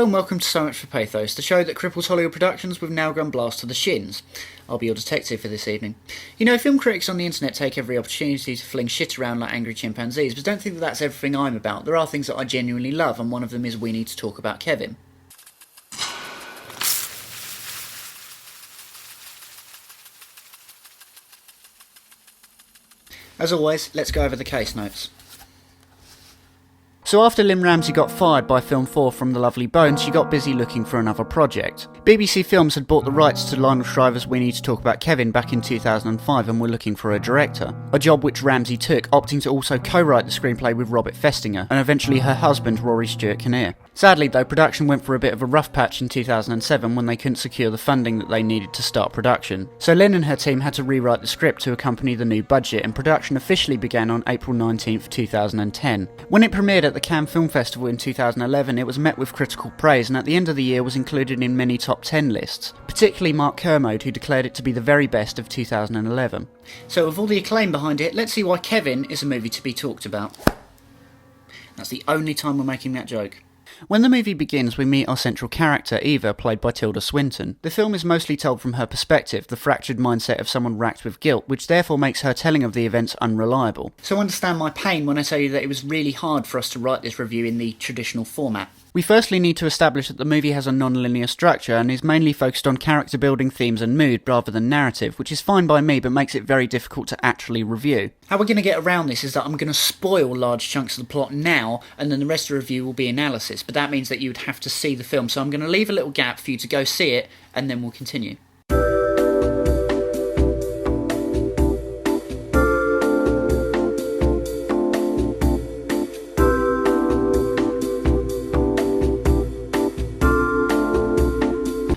Hello and welcome to So Much for Pathos, the show that cripples Hollywood productions with now gone blast to the shins. I'll be your detective for this evening. You know, film critics on the internet take every opportunity to fling shit around like angry chimpanzees, but don't think that that's everything I'm about. There are things that I genuinely love, and one of them is we need to talk about Kevin. As always, let's go over the case notes. So after Lynn Ramsay got fired by Film 4 from The Lovely Bones, she got busy looking for another project. BBC Films had bought the rights to Lionel Shriver's We Need to Talk About Kevin back in 2005 and were looking for a director, a job which Ramsay took, opting to also co-write the screenplay with Robert Festinger, and eventually her husband Rory Stewart Kinnear. Sadly though, production went for a bit of a rough patch in 2007 when they couldn't secure the funding that they needed to start production. So Lynn and her team had to rewrite the script to accompany the new budget, and production officially began on April 19th, 2010. When it premiered at the Cannes Film Festival in 2011, it was met with critical praise and at the end of the year was included in many top 10 lists, particularly Mark Kermode, who declared it to be the very best of 2011. So with all the acclaim behind it, let's see why Kevin is a movie to be talked about. That's the only time we're making that joke. When the movie begins, we meet our central character, Eva, played by Tilda Swinton. The film is mostly told from her perspective, the fractured mindset of someone racked with guilt, which therefore makes her telling of the events unreliable. So understand my pain when I tell you that it was really hard for us to write this review in the traditional format. We firstly need to establish that the movie has a non-linear structure and is mainly focused on character building themes and mood rather than narrative, which is fine by me but makes it very difficult to actually review. How we're going to get around this is that I'm going to spoil large chunks of the plot now, and then the rest of the review will be analysis, but that means that you would have to see the film, so I'm going to leave a little gap for you to go see it, and then we'll continue.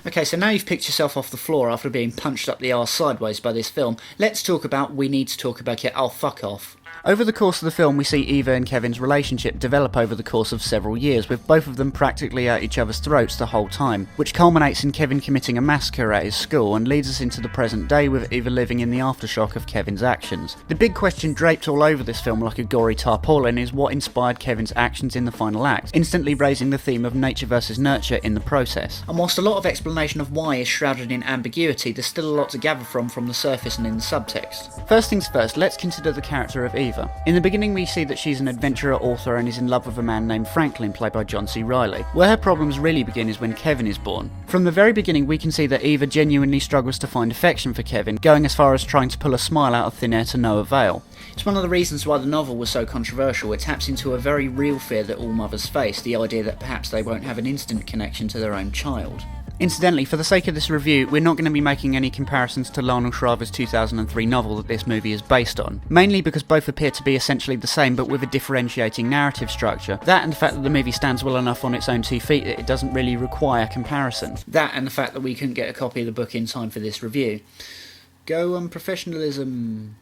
Okay, so now you've picked yourself off the floor after being punched up the arse sideways by this film, let's talk about We Need to Talk About It. Oh, fuck off. Over the course of the film, we see Eva and Kevin's relationship develop over the course of several years, with both of them practically at each other's throats the whole time, which culminates in Kevin committing a massacre at his school and leads us into the present day with Eva living in the aftershock of Kevin's actions. The big question draped all over this film like a gory tarpaulin is what inspired Kevin's actions in the final act, instantly raising the theme of nature versus nurture in the process. And whilst a lot of explanation of why is shrouded in ambiguity, there's still a lot to gather from the surface and in the subtext. First things first, let's consider the character of Eva. In the beginning we see that she's an adventurer, author and is in love with a man named Franklin, played by John C. Reilly. Where her problems really begin is when Kevin is born. From the very beginning we can see that Eva genuinely struggles to find affection for Kevin, going as far as trying to pull a smile out of thin air to no avail. It's one of the reasons why the novel was so controversial. It taps into a very real fear that all mothers face, the idea that perhaps they won't have an instant connection to their own child. Incidentally, for the sake of this review, we're not going to be making any comparisons to Lionel Shriver's 2003 novel that this movie is based on, mainly because both appear to be essentially the same but with a differentiating narrative structure. That and the fact that the movie stands well enough on its own 2 feet that it doesn't really require comparison. That and the fact that we couldn't get a copy of the book in time for this review. Go on professionalism.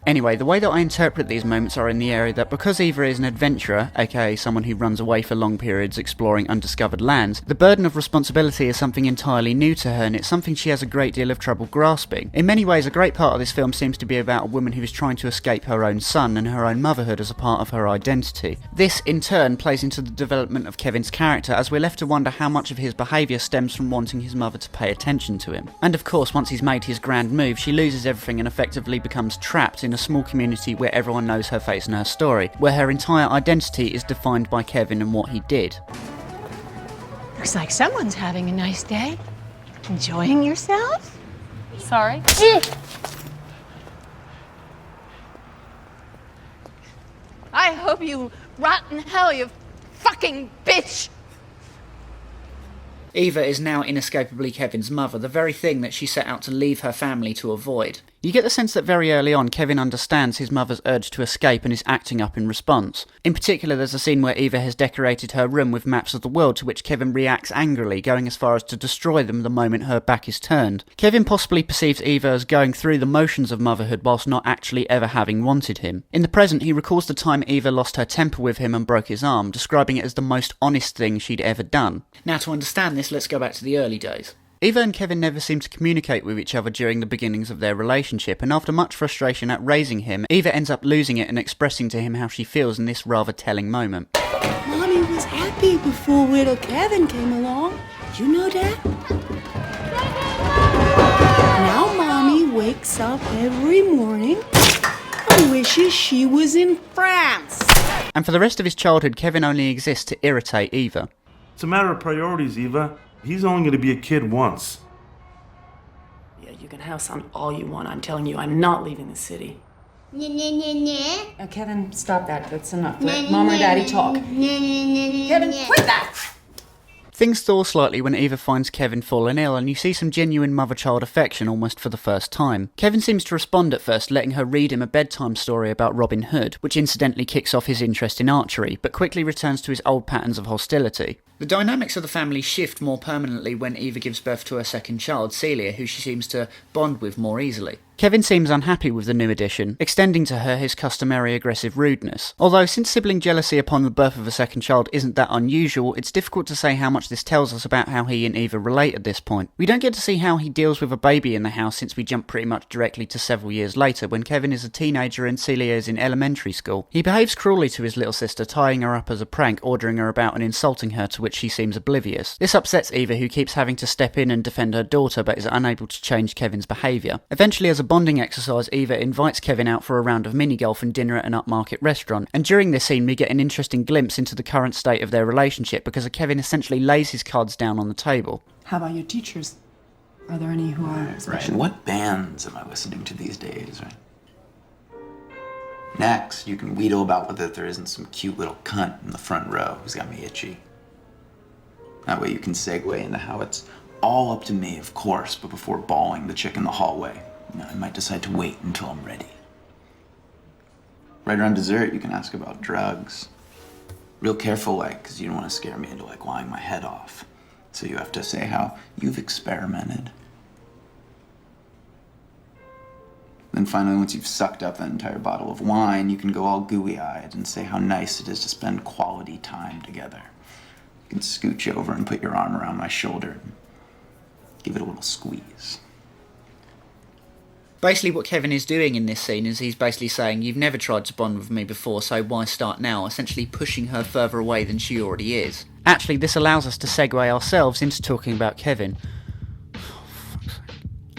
Anyway, the way that I interpret these moments are in the area that because Eva is an adventurer, aka someone who runs away for long periods exploring undiscovered lands, the burden of responsibility is something entirely new to her and it's something she has a great deal of trouble grasping. In many ways, a great part of this film seems to be about a woman who is trying to escape her own son and her own motherhood as a part of her identity. This, in turn, plays into the development of Kevin's character as we're left to wonder how much of his behaviour stems from wanting his mother to pay attention to him. And of course, once he's made his grand move, she loses everything and effectively becomes trapped in a small community where everyone knows her face and her story, where her entire identity is defined by Kevin and what he did. Looks like someone's having a nice day. Enjoying yourself? Sorry? I hope you rot in hell, you fucking bitch! Eva is now inescapably Kevin's mother, the very thing that she set out to leave her family to avoid. You get the sense that very early on Kevin understands his mother's urge to escape and is acting up in response. In particular, there's a scene where Eva has decorated her room with maps of the world, to which Kevin reacts angrily, going as far as to destroy them the moment her back is turned. Kevin possibly perceives Eva as going through the motions of motherhood whilst not actually ever having wanted him. In the present, he recalls the time Eva lost her temper with him and broke his arm, describing it as the most honest thing she'd ever done. Now, to understand this, let's go back to the early days. Eva and Kevin never seem to communicate with each other during the beginnings of their relationship, and after much frustration at raising him, Eva ends up losing it and expressing to him how she feels in this rather telling moment. Mommy was happy happy before little Kevin came along. You know that? Now Mommy wakes up every morning and wishes she was in France. And for the rest of his childhood, Kevin only exists to irritate Eva. It's a matter of priorities, Eva. He's only going to be a kid once. Yeah, you can have son all you want. I'm telling you, I'm not leaving the city. Kevin, stop that. That's enough. Let Mom or Daddy talk. Kevin, quit that! Things thaw slightly when Eva finds Kevin fallen ill, and you see some genuine mother-child affection almost for the first time. Kevin seems to respond at first, letting her read him a bedtime story about Robin Hood, which incidentally kicks off his interest in archery, but quickly returns to his old patterns of hostility. The dynamics of the family shift more permanently when Eva gives birth to her second child, Celia, who she seems to bond with more easily. Kevin seems unhappy with the new addition, extending to her his customary aggressive rudeness. Although, since sibling jealousy upon the birth of a second child isn't that unusual, it's difficult to say how much this tells us about how he and Eva relate at this point. We don't get to see how he deals with a baby in the house since we jump pretty much directly to several years later when Kevin is a teenager and Celia is in elementary school. He behaves cruelly to his little sister, tying her up as a prank, ordering her about and insulting her, to which she seems oblivious. This upsets Eva, who keeps having to step in and defend her daughter but is unable to change Kevin's behaviour. Eventually, as a bonding exercise, Eva invites Kevin out for a round of mini-golf and dinner at an upmarket restaurant, and during this scene we get an interesting glimpse into the current state of their relationship because Kevin essentially lays his cards down on the table. How about your teachers? Are there any who are Right, special? and what bands am I listening to these days, right? Next, you can wheedle about whether there isn't some cute little cunt in the front row who's got me itchy. That way you can segue into how it's all up to me, of course, but before bawling the chick in the hallway, I might decide to wait until I'm ready. Right around dessert, you can ask about drugs. Real careful, because you don't want to scare me into, lying my head off. So you have to say how you've experimented. Then finally, once you've sucked up that entire bottle of wine, you can go all gooey-eyed and say how nice it is to spend quality time together. You can scooch over and put your arm around my shoulder and give it a little squeeze. Basically what Kevin is doing in this scene is he's basically saying, you've never tried to bond with me before, so why start now? Essentially pushing her further away than she already is. Actually, this allows us to segue ourselves into talking about Kevin.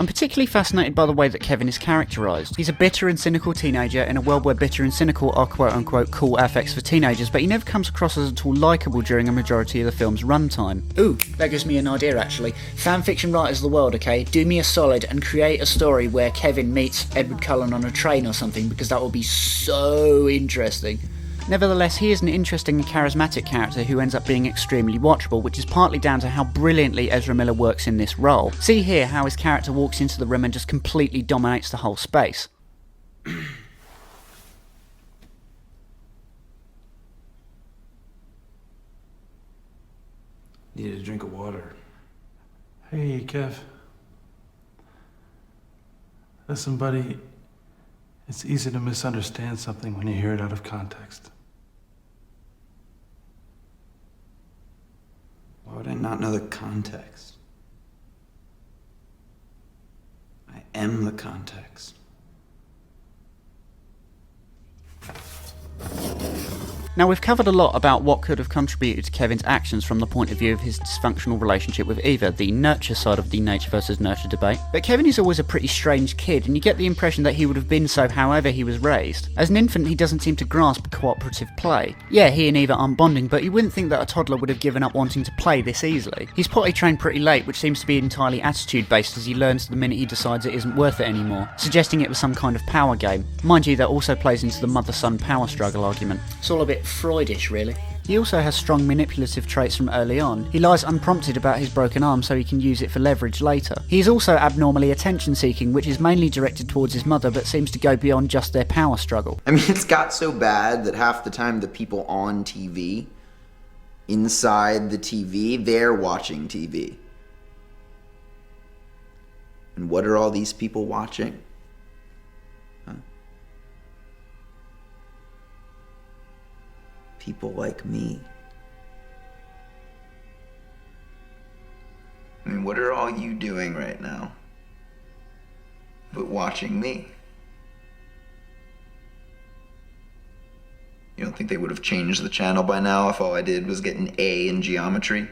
I'm particularly fascinated by the way that Kevin is characterised. He's a bitter and cynical teenager in a world where bitter and cynical are quote-unquote cool affects for teenagers, but he never comes across as at all likeable during a majority of the film's runtime. Ooh, that gives me an idea actually. Fanfiction writers of the world, okay? Do me a solid and create a story where Kevin meets Edward Cullen on a train or something, because that will be so interesting. Nevertheless, he is an interesting and charismatic character who ends up being extremely watchable, which is partly down to how brilliantly Ezra Miller works in this role. See here how his character walks into the room and just completely dominates the whole space. Needed a drink of water. Hey, Kev. Listen, buddy, it's easy to misunderstand something when you hear it out of context. Why would I not know the context? I am the context. Now, we've covered a lot about what could have contributed to Kevin's actions from the point of view of his dysfunctional relationship with Eva, the nurture side of the nature versus nurture debate. But Kevin is always a pretty strange kid, and you get the impression that he would have been so however he was raised. As an infant, he doesn't seem to grasp cooperative play. Yeah, he and Eva aren't bonding, but you wouldn't think that a toddler would have given up wanting to play this easily. He's potty trained pretty late, which seems to be entirely attitude-based, as he learns the minute he decides it isn't worth it anymore, suggesting it was some kind of power game. Mind you, that also plays into the mother-son power struggle argument. It's all a bit Freudish, really. He also has strong manipulative traits from early on. He lies unprompted about his broken arm so he can use it for leverage later. He is also abnormally attention-seeking, which is mainly directed towards his mother, but seems to go beyond just their power struggle. I mean, it's got so bad that half the time the people on TV, inside the TV, they're watching TV. And what are all these people watching? People like me. I mean, what are all you doing right now but watching me? You don't Think they would have changed the channel by now if all I did was get an A in geometry?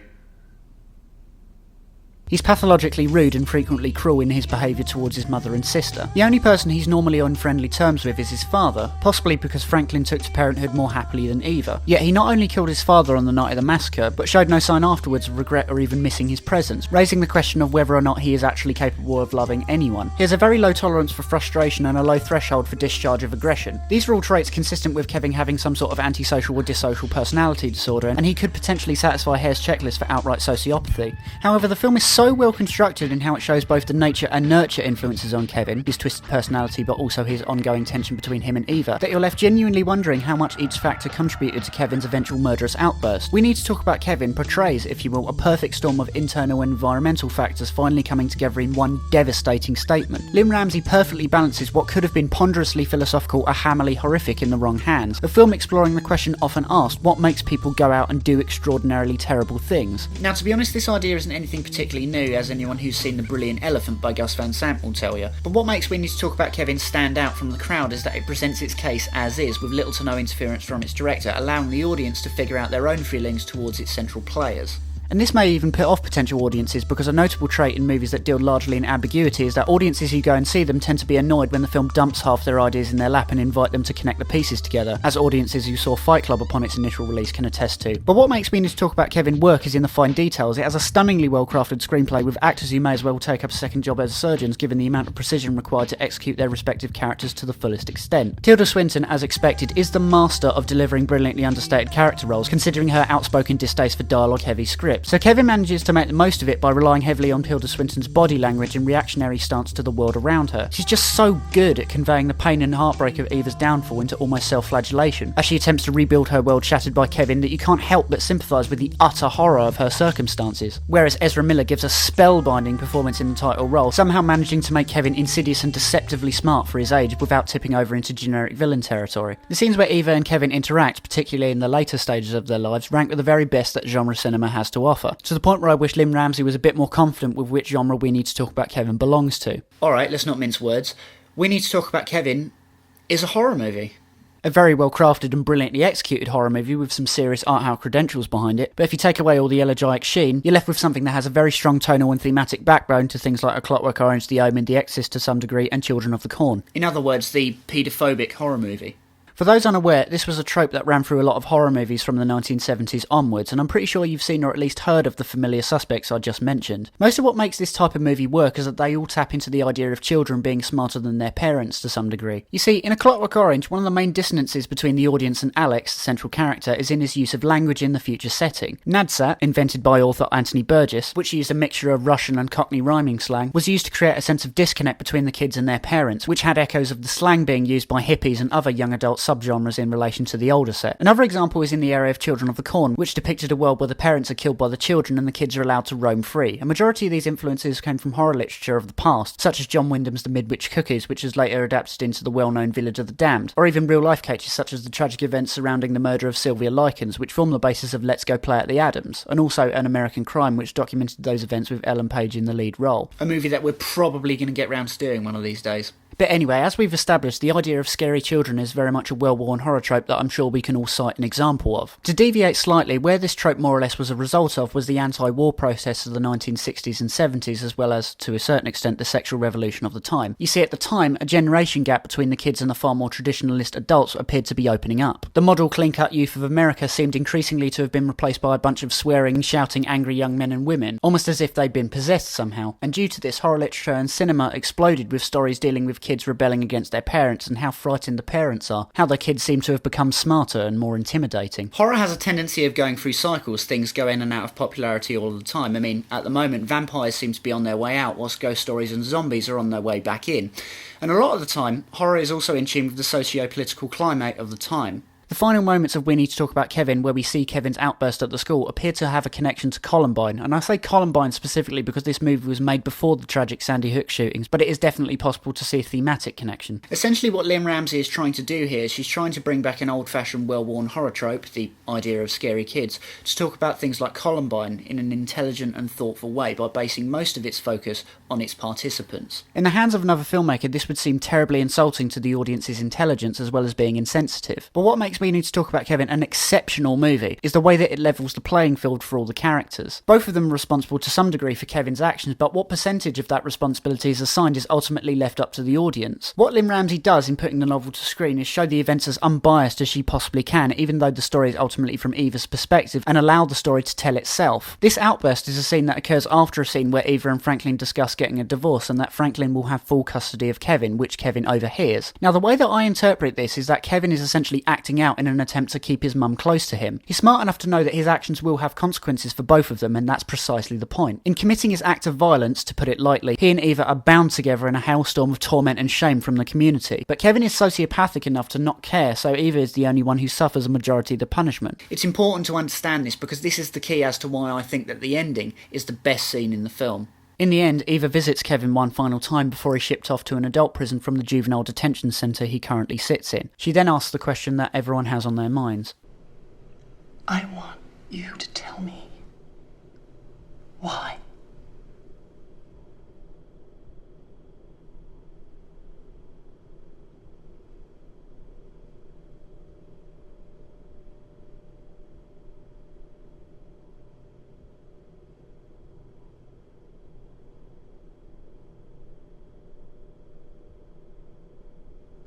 He's pathologically rude and frequently cruel in his behaviour towards his mother and sister. The only person he's normally on friendly terms with is his father, possibly because Franklin took to parenthood more happily than Eva. Yet he not only killed his father on the night of the massacre, but showed no sign afterwards of regret or even missing his presence, raising the question of whether or not he is actually capable of loving anyone. He has a very low tolerance for frustration and a low threshold for discharge of aggression. These are all traits consistent with Kevin having some sort of antisocial or dissocial personality disorder, and he could potentially satisfy Hare's checklist for outright sociopathy. However, the film is so well constructed in how it shows both the nature and nurture influences on Kevin, his twisted personality but also his ongoing tension between him and Eva, that you're left genuinely wondering how much each factor contributed to Kevin's eventual murderous outburst. We Need to Talk About Kevin portrays, if you will, a perfect storm of internal and environmental factors finally coming together in one devastating statement. Lynn Ramsey perfectly balances what could have been ponderously philosophical or hammerly horrific in the wrong hands, a film exploring the question often asked, what makes people go out and do extraordinarily terrible things? Now, to be honest, this idea isn't anything particularly new, as anyone who's seen The Brilliant Elephant by Gus Van Sant will tell you, but what makes We Need to Talk About Kevin stand out from the crowd is that it presents its case as is, with little to no interference from its director, allowing the audience to figure out their own feelings towards its central players. And this may even put off potential audiences, because a notable trait in movies that deal largely in ambiguity is that audiences who go and see them tend to be annoyed when the film dumps half their ideas in their lap and invite them to connect the pieces together, as audiences who saw Fight Club upon its initial release can attest to. But what makes We Need to Talk About Kevin work is in the fine details. It has a stunningly well-crafted screenplay with actors who may as well take up a second job as surgeons given the amount of precision required to execute their respective characters to the fullest extent. Tilda Swinton, as expected, is the master of delivering brilliantly understated character roles, considering her outspoken distaste for dialogue-heavy scripts. So Kevin manages to make the most of it by relying heavily on Tilda Swinton's body language and reactionary stance to the world around her. She's just so good at conveying the pain and heartbreak of Eva's downfall into almost self-flagellation, as she attempts to rebuild her world shattered by Kevin, that you can't help but sympathise with the utter horror of her circumstances. Whereas Ezra Miller gives a spellbinding performance in the title role, somehow managing to make Kevin insidious and deceptively smart for his age without tipping over into generic villain territory. The scenes where Eva and Kevin interact, particularly in the later stages of their lives, rank with the very best that genre cinema has to offer, to the point where I wish Lynn Ramsey was a bit more confident with which genre We Need to Talk About Kevin belongs to. Alright, let's not mince words. We Need to Talk About Kevin is a horror movie. A very well crafted and brilliantly executed horror movie with some serious art house credentials behind it, but if you take away all the elegiac sheen, you're left with something that has a very strong tonal and thematic backbone to things like A Clockwork Orange, The Omen, The Exorcist to some degree, and Children of the Corn. In other words, the paedophobic horror movie. For those unaware, this was a trope that ran through a lot of horror movies from the 1970s onwards, and I'm pretty sure you've seen or at least heard of the familiar suspects I just mentioned. Most of what makes this type of movie work is that they all tap into the idea of children being smarter than their parents to some degree. You see, in A Clockwork Orange, one of the main dissonances between the audience and Alex, the central character, is in his use of language in the future setting. Nadsat, invented by author Anthony Burgess, which used a mixture of Russian and Cockney rhyming slang, was used to create a sense of disconnect between the kids and their parents, which had echoes of the slang being used by hippies and other young adult subgenres in relation to the older set. Another example is in the area of Children of the Corn, which depicted a world where the parents are killed by the children and the kids are allowed to roam free. A majority of these influences came from horror literature of the past, such as John Wyndham's The Midwich Cookies, which was later adapted into the well-known Village of the Damned, or even real-life cases such as the tragic events surrounding the murder of Sylvia Likens, which form the basis of Let's Go Play at the Adams, and also An American Crime, which documented those events with Ellen Page in the lead role. A movie that we're probably going to get round to doing one of these days. But anyway, as we've established, the idea of scary children is very much a well-worn horror trope that I'm sure we can all cite an example of. To deviate slightly, where this trope more or less was a result of was the anti-war protests of the 1960s and 70s, as well as, to a certain extent, the sexual revolution of the time. You see, at the time, a generation gap between the kids and the far more traditionalist adults appeared to be opening up. The model clean-cut youth of America seemed increasingly to have been replaced by a bunch of swearing, shouting, angry young men and women, almost as if they'd been possessed somehow. And due to this, horror literature and cinema exploded with stories dealing with kids rebelling against their parents and how frightened the parents are, how their kids seem to have become smarter and more intimidating. Horror has a tendency of going through cycles, things go in and out of popularity all the time. I mean, at the moment, vampires seem to be on their way out, whilst ghost stories and zombies are on their way back in. And a lot of the time, horror is also in tune with the socio-political climate of the time. The final moments of We Need to Talk About Kevin, where we see Kevin's outburst at the school, appear to have a connection to Columbine, and I say Columbine specifically because this movie was made before the tragic Sandy Hook shootings, but it is definitely possible to see a thematic connection. Essentially what Lynn Ramsey is trying to do here is she's trying to bring back an old-fashioned, well-worn horror trope, the idea of scary kids, to talk about things like Columbine in an intelligent and thoughtful way by basing most of its focus on its participants. In the hands of another filmmaker, this would seem terribly insulting to the audience's intelligence as well as being insensitive, but what makes makes We Need to Talk About Kevin an exceptional movie is the way that it levels the playing field for all the characters. Both of them are responsible to some degree for Kevin's actions, but what percentage of that responsibility is assigned is ultimately left up to the audience. What Lynn Ramsay does in putting the novel to screen is show the events as unbiased as she possibly can, even though the story is ultimately from Eva's perspective, and allow the story to tell itself. This outburst is a scene that occurs after a scene where Eva and Franklin discuss getting a divorce, and that Franklin will have full custody of Kevin, which Kevin overhears. Now, the way that I interpret this is that Kevin is essentially acting out in an attempt to keep his mum close to him. He's smart enough to know that his actions will have consequences for both of them, and that's precisely the point. In committing his act of violence, to put it lightly, he and Eva are bound together in a hailstorm of torment and shame from the community. But Kevin is sociopathic enough to not care, so Eva is the only one who suffers a majority of the punishment. It's important to understand this because this is the key as to why I think that the ending is the best scene in the film. In the end, Eva visits Kevin one final time before he's shipped off to an adult prison from the juvenile detention centre he currently sits in. She then asks the question that everyone has on their minds. I want you to tell me why.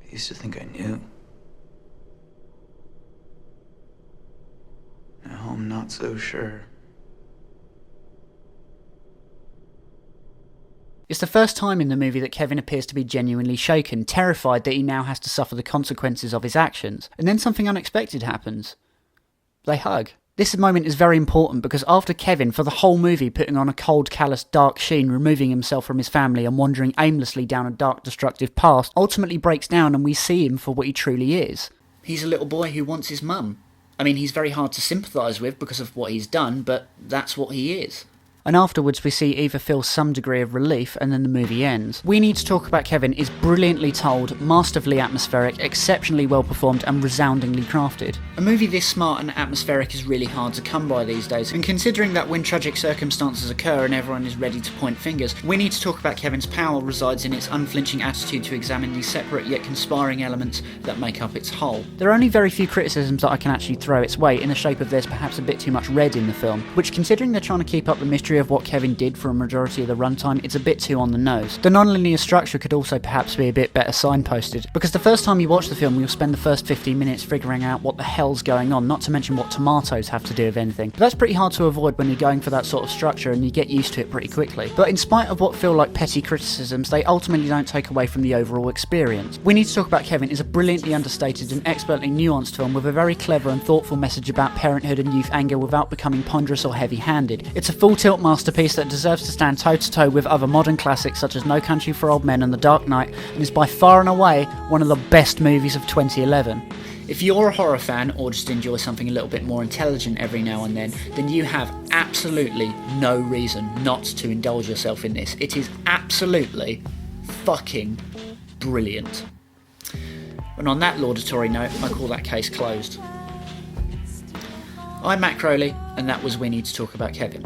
I used to think I knew. Now I'm not so sure. It's the first time in the movie that Kevin appears to be genuinely shaken, terrified that he now has to suffer the consequences of his actions. And then something unexpected happens. They hug. This moment is very important because after Kevin, for the whole movie, putting on a cold, callous, dark sheen, removing himself from his family and wandering aimlessly down a dark, destructive past, ultimately breaks down and we see him for what he truly is. He's a little boy who wants his mum. I mean, he's very hard to sympathise with because of what he's done, but that's what he is. And afterwards we see Eva feel some degree of relief, and then the movie ends. We Need to Talk About Kevin is brilliantly told, masterfully atmospheric, exceptionally well performed, and resoundingly crafted. A movie this smart and atmospheric is really hard to come by these days, and considering that when tragic circumstances occur and everyone is ready to point fingers, We Need to Talk About Kevin's power resides in its unflinching attitude to examine the separate yet conspiring elements that make up its whole. There are only very few criticisms that I can actually throw its way, in the shape of there's perhaps a bit too much red in the film, which, considering they're trying to keep up the mystery of what Kevin did for a majority of the runtime, it's a bit too on the nose. The non-linear structure could also perhaps be a bit better signposted, because the first time you watch the film you'll spend the first 15 minutes figuring out what the hell's going on, not to mention what tomatoes have to do with anything. But that's pretty hard to avoid when you're going for that sort of structure, and you get used to it pretty quickly. But in spite of what feel like petty criticisms, they ultimately don't take away from the overall experience. We Need to Talk About Kevin is a brilliantly understated and expertly nuanced film with a very clever and thoughtful message about parenthood and youth anger without becoming ponderous or heavy-handed. It's a full-tilt masterpiece that deserves to stand toe-to-toe with other modern classics such as No Country for Old Men and The Dark Knight, and is by far and away one of the best movies of 2011. If you're a horror fan or just enjoy something a little bit more intelligent every now and then you have absolutely no reason not to indulge yourself in this. It is absolutely fucking brilliant. And on that laudatory note, I call that case closed. I'm Matt Crowley, and that was We Need to Talk About Kevin.